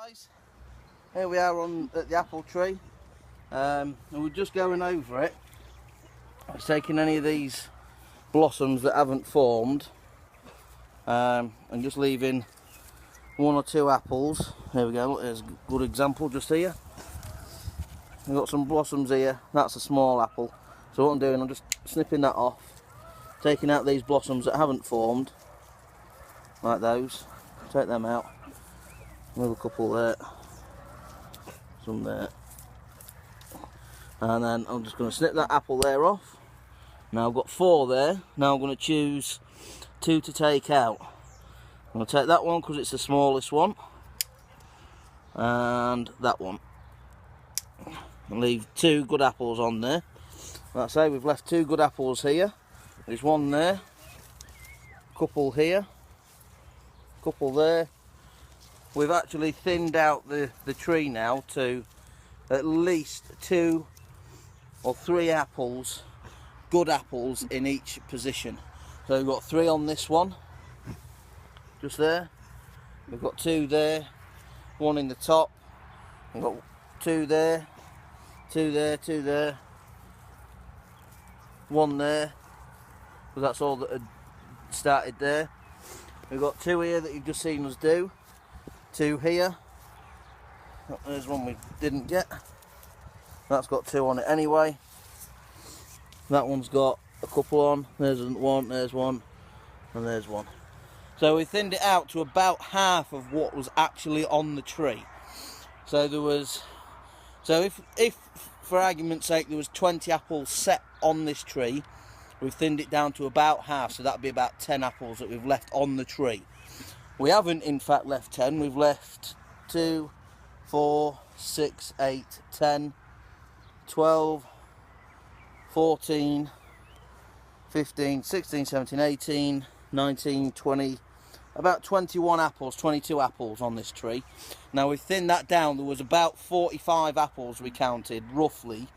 Guys, here we are at the apple tree, and we're just going over it. I was taking any of these blossoms that haven't formed, and just leaving one or two apples. There we go, there's a good example just here. We've got some blossoms here, that's a small apple. So what I'm doing, I'm just snipping that off, taking out these blossoms that haven't formed, like those, take them out. Another couple there, some there, and then I'm just going to snip that apple there off. Now I've got 4 there. Now I'm going to choose 2 to take out. I'm going to take that one because it's the smallest one, and that one, and leave 2 good apples on there. Like I say, we've left 2 good apples here. There's one there, couple here, couple there. We've actually thinned out the tree now to at least 2 or 3 apples, good apples in each position. So we've got 3 on this one, just there. We've got 2 there, 1 in the top. We've got 2 there, 2 there, 2 there, 1 there, because that's all that had started there. We've got 2 here that you've just seen us do. 2 here. There's one we didn't get. That's got 2 on it anyway. That one's got a couple on. There's 1, there's 1, and there's 1. So we thinned it out to about half of what was actually on the tree. So there was, if for argument's sake there was 20 apples set on this tree, we've thinned it down to about half. So that'd be about 10 apples that we've left on the tree. We haven't in fact left 10, we've left 2, 4, 6, 8, 10, 12, 14, 15, 16, 17, 18, 19, 20, about 21 apples, 22 apples on this tree. Now we've thinned that down. There was about 45 apples we counted roughly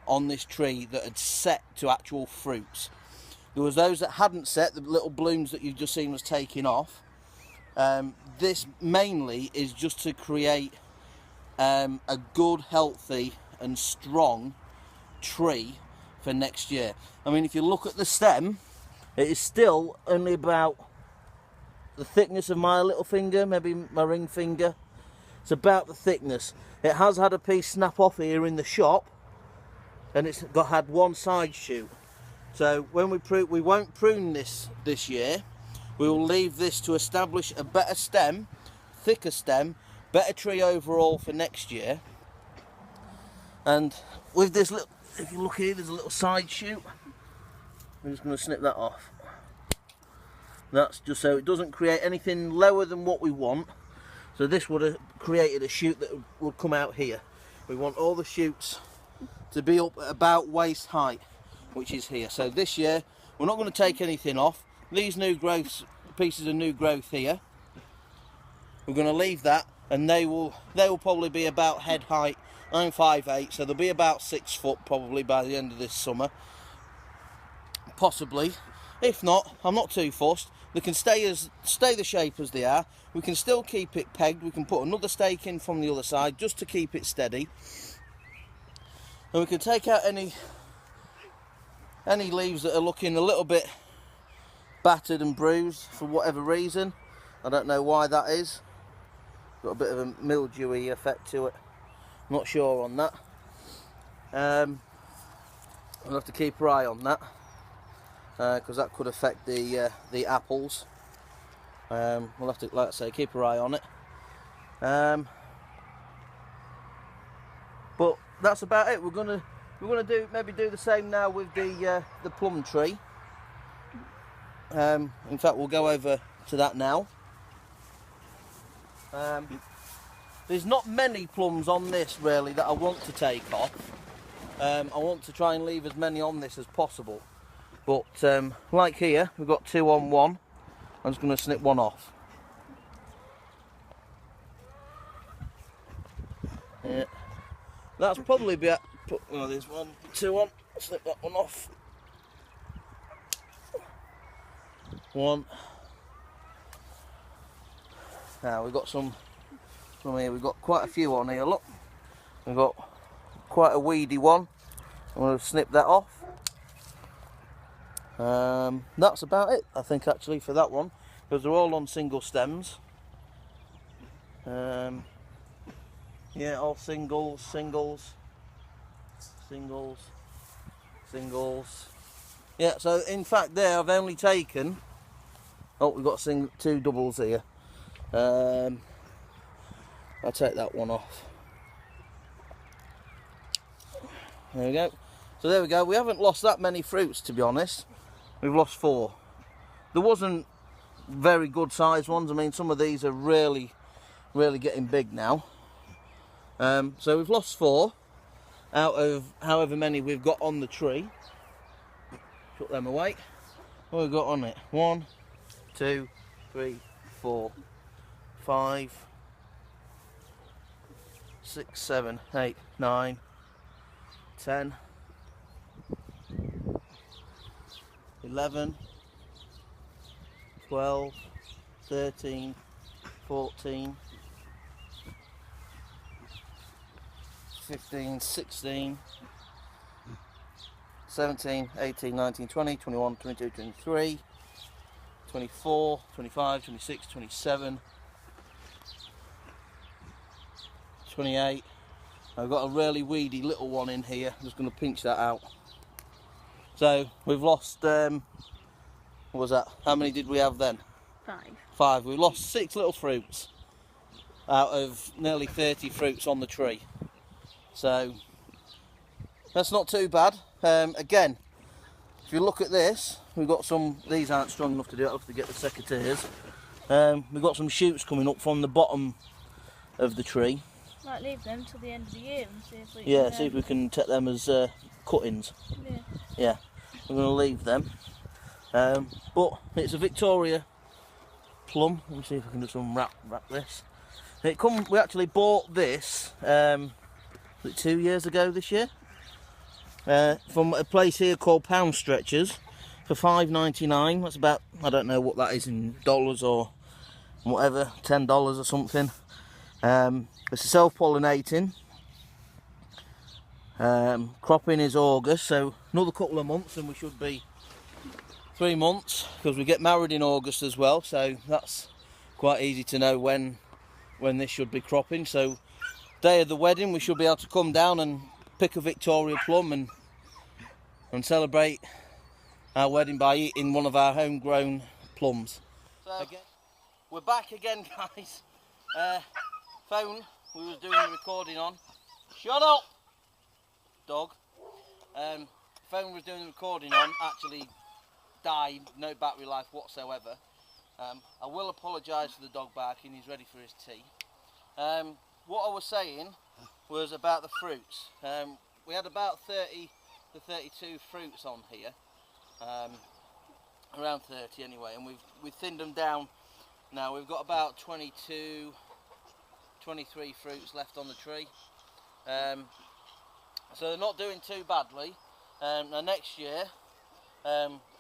on this tree that had set to actual fruits. There was those that hadn't set, the little blooms that you've just seen was taking off. This mainly is just to create a good, healthy and strong tree for next year. I mean, if you look at the stem, it is still only about the thickness of my little finger, maybe my ring finger. It's about the thickness. It has had a piece snap off here in the shop, and it's had one side shoot. So when we won't prune this year. We will leave this to establish a better stem, thicker stem, better tree overall for next year. And with this little, if you look here, there's a little side shoot. I'm just going to snip that off. That's just so it doesn't create anything lower than what we want. So this would have created a shoot that would come out here. We want all the shoots to be up at about waist height, which is here. So this year, we're not going to take anything off. These new growths, pieces of new growth here, we're going to leave that, and they will probably be about head height. I'm 5'8", so they'll be about 6 foot probably by the end of this summer, possibly. If not, I'm not too fussed. They can stay the shape as they are. We can still keep it pegged. We can put another stake in from the other side just to keep it steady, and we can take out any leaves that are looking a little bit battered and bruised for whatever reason. I don't know why that is. Got a bit of a mildewy effect to it. Not sure on that. We'll have to keep our eye on that, because that could affect the apples. We'll have to, like I say, keep our eye on it. But that's about it. We're gonna maybe do the same now with the plum tree. In fact, we'll go over to that now. There's not many plums on this really that I want to take off. I want to try and leave as many on this as possible. But like here, we've got 2 on 1. I'm just going to snip 1 off. Yeah. That's probably well, there's 1, 2 on. Snip that one off. 1. Now we've got some from here. We've got quite a few on here, look. We've got quite a weedy one. I'm going to snip that off. That's about it, I think, actually, for that one, because they're all on single stems. Yeah, all singles, singles, singles, singles. Yeah, so in fact there I've only taken, oh, we've got two doubles here. I'll take that one off. There we go. So there we go. We haven't lost that many fruits, to be honest. We've lost 4. There wasn't very good sized ones. I mean, some of these are really getting big now. So we've lost 4 out of however many we've got on the tree. Put them away. What have we got on it? 1, 2, 3, 4, 5, 6, 7, 8, 9, 10, 11, 12, 13, 14, 15, 16, 17, 18, 19, 20, 21, 22, 23, 24, 25, 26, 27, 28. I've got a really weedy little one in here. I'm just going to pinch that out. So we've lost, what was that? How many did we have then? 5. 5. We lost 6 little fruits out of nearly 30 fruits on the tree. So that's not too bad. Again, if you look at this, we've got some, these aren't strong enough to do it, I'll have to get the secateurs. We've got some shoots coming up from the bottom of the tree. Might leave them till the end of the year and see if we can, see if we can take them as cuttings. Yeah, we're going to leave them. But it's a Victoria plum. Let me see if I can do some wrap this. We actually bought this 2 years ago this year from a place here called Pound Stretchers for $5.99. That's about, I don't know what that is in dollars or whatever, $10 or something. It's a self-pollinating. Cropping is August, so another couple of months and we should be 3 months, because we get married in August as well, so that's quite easy to know when this should be cropping. So day of the wedding we should be able to come down and pick a Victoria plum and celebrate our wedding by eating one of our homegrown plums. So again, we're back again, guys. Phone we was doing the recording on. Shut up, dog. Phone was doing the recording on actually died, no battery life whatsoever. I will apologise for the dog barking, he's ready for his tea. What I was saying was about the fruits. We had about 30 to 32 fruits on here, around 30 anyway, and we've thinned them down. Now we've got about 22, 23 fruits left on the tree, so they're not doing too badly. Now next year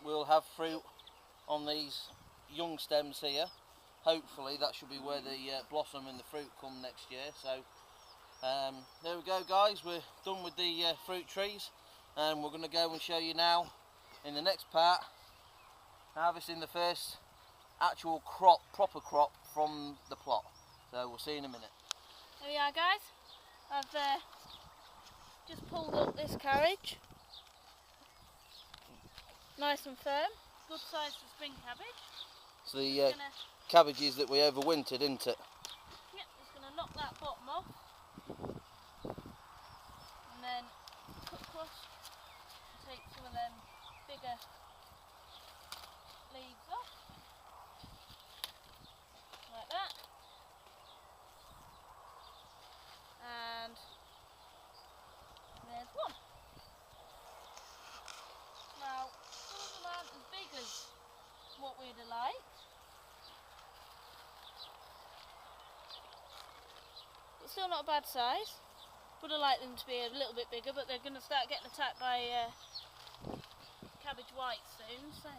we'll have fruit on these young stems here. Hopefully that should be where the blossom and the fruit come next year. So there we go, guys, we're done with the fruit trees, and we're going to go and show you now in the next part harvesting the first actual crop, proper crop from the plot. So we'll see you in a minute. There we are, guys. I've just pulled up this cabbage. Nice and firm, good size for spring cabbage. It's the cabbages that we overwintered, isn't it? Yep, just going to knock that bottom off and then cut across and take some of them bigger leaves off, like that. And there's one. Now, some of them aren't as big as what we'd have liked, but still not a bad size. Would have liked them to be a little bit bigger, but they're going to start getting attacked by cabbage white soon. So.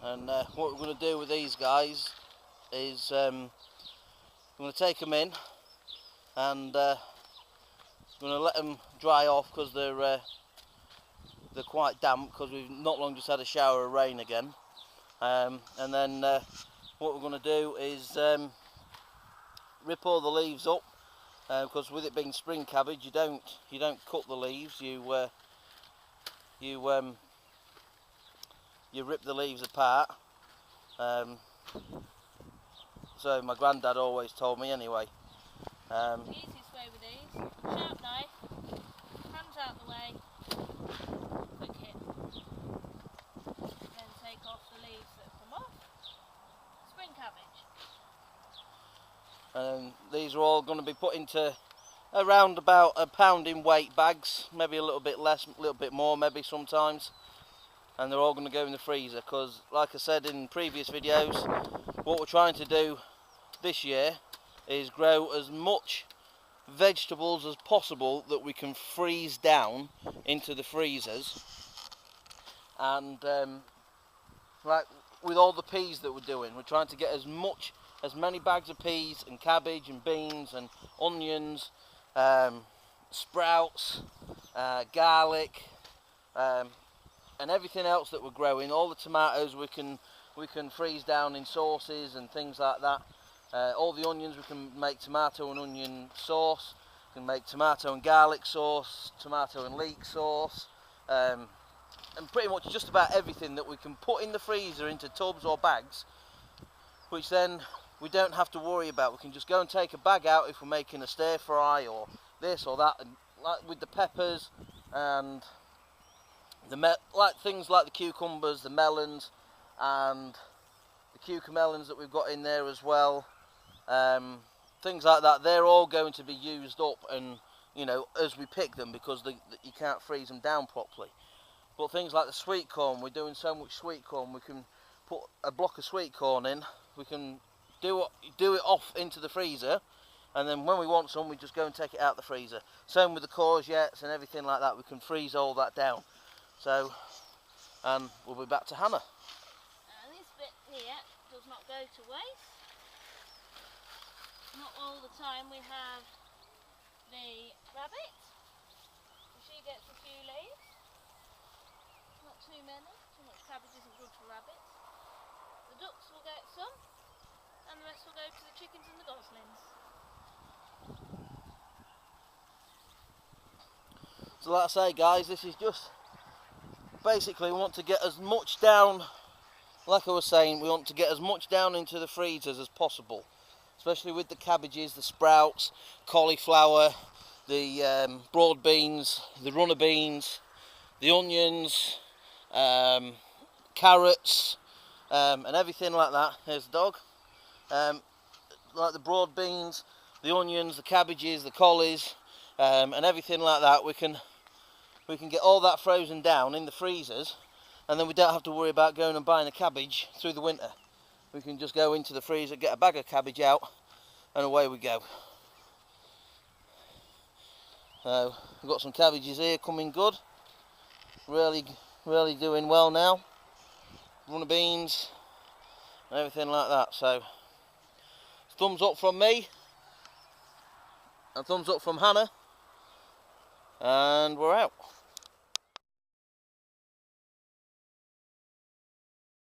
And what we're going to do with these guys is I'm going to take them in and I'm going to let them dry off because they're quite damp because we've not long just had a shower of rain again. And then what we're going to do is rip all the leaves up, because with it being spring cabbage, you don't cut the leaves. You rip the leaves apart. So my granddad always told me anyway. The easiest way with these: sharp knife, hands out the way, quick hit. Then take off the leaves that come off. Spring cabbage. These are all going to be put into around about a pound in weight bags, maybe a little bit less, a little bit more maybe sometimes, and they're all going to go in the freezer because, like I said in previous videos, what we're trying to do this year is grow as much vegetables as possible that we can freeze down into the freezers. And like with all the peas that we're doing, we're trying to get as many bags of peas and cabbage and beans and onions, sprouts, garlic, and everything else that we're growing. All the tomatoes we can freeze down in sauces and things like that. All the onions we can make tomato and onion sauce. We can make tomato and garlic sauce, tomato and leek sauce, and pretty much just about everything that we can put in the freezer into tubs or bags, which then we don't have to worry about. We can just go and take a bag out if we're making a stir fry or this or that, and like with the peppers and like things like the cucumbers, the melons, and the cucamelons that we've got in there as well. Things like that, they're all going to be used up, and you know, as we pick them, because you can't freeze them down properly. But things like the sweet corn, we're doing so much sweet corn, we can put a block of sweet corn in, we can do it off into the freezer, and then when we want some, we just go and take it out the freezer. Same with the courgettes and everything like that, we can freeze all that down. So, and we'll be back to Hannah. This bit here does not go to waste. Not all the time. We have the rabbit. She gets a few leaves. Not too many. Too much cabbage isn't good for rabbits. The ducks will get some, and the rest will go to the chickens and the goslings. So like I say, guys, this is just basically, we want to get as much down, like I was saying, we want to get as much down into the freezers as possible, especially with the cabbages, the sprouts, cauliflower, the broad beans, the runner beans, the onions, carrots, and everything like that. Here's the dog. Like the broad beans, the onions, the cabbages, the collies, and everything like that, we can get all that frozen down in the freezers, and then we don't have to worry about going and buying a cabbage through the winter. We can just go into the freezer, get a bag of cabbage out, and away we go. So we've got some cabbages here coming good, really doing well now. Runner beans and everything like that. So thumbs up from me, and thumbs up from Hannah, and we're out.